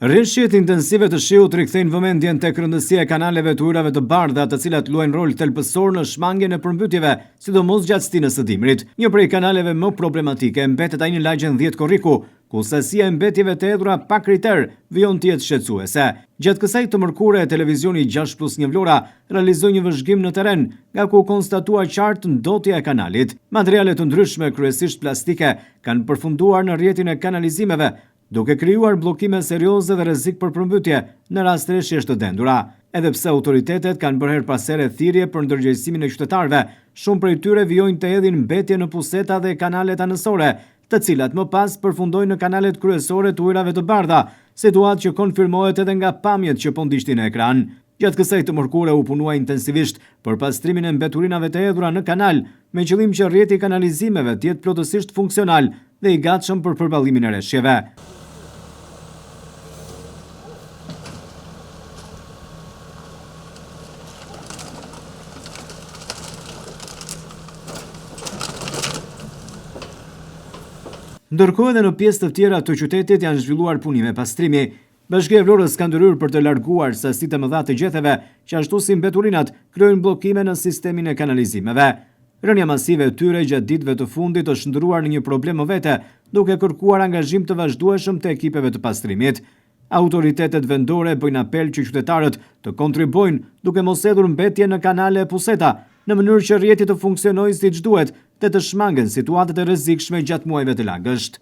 Rreshjet intensive të shiut rikthejnë vëmendjen tek rëndësia e kanaleve të ujrave të bardha, të cilat luajnë rol thelbësor në shmangjen e përmbytjeve, sidomos gjatë stinës së dimrit. Një prej kanaleve më problematike mbetet ai në lagjen 10 Korriku, ku sasia e mbetjeve të hedhura pa kriter vijon të jetë shqetësuese. Gjatë kësaj të mërkure, televizioni 6+1 Vlora realizoi një vëzhgim në terren, nga ku konstatua qartë ndotja e kanalit. Materiale të ndryshme, kryesisht plastike, kanë përfunduar në rrjetin e kanalizimeve, duke krijuar bllokime serioze dhe rrezik për përmbytje në rast rreshjesh të dendura. Edhe pse autoritetet kanë bërë her pas here thirrje për ndërgjegjësimin e qytetarëve, shumë prej tyre vijojnë të hedhin mbetje në puseta dhe kanalet anësore, të cilat më pas përfundojnë në kanalet kryesore të ujrave të bardha, situatë që konfirmohet edhe nga pamjet që po ndiqnin në ekran. Gjatë kësaj të mërkure u punua intensivisht për pastrimin e mbeturinave të hedhura në kanal, me qëllim që rrjeti i kanalizimeve të jetë plotësisht funksional dhe i gatshëm për përballimin e rreshjeve. Ndërkohë edhe në pjesë të tjera të qytetit janë zhvilluar punime pastrimi. Bashkia e Vlorës ka ndërhyrë për të larguar sasitë më dha të gjetheve, që ashtu si mbeturinat krijojnë bllokime në sistemin e kanalizimeve. Rënja masive e tyre gjatë ditëve të fundit është ndëruar në një problem më vete, duke kërkuar angazhim të vazhdueshëm të ekipeve të pastrimit. Autoritetet vendore bëjnë apel që qytetarët të kontribojnë duke mos hedhur mbetje në kanale e puseta, në mënyrë që rrjeti të funksionojë siç duhet dhe të shmangen situatat e rrezikshme gjatë muajve të lagësht.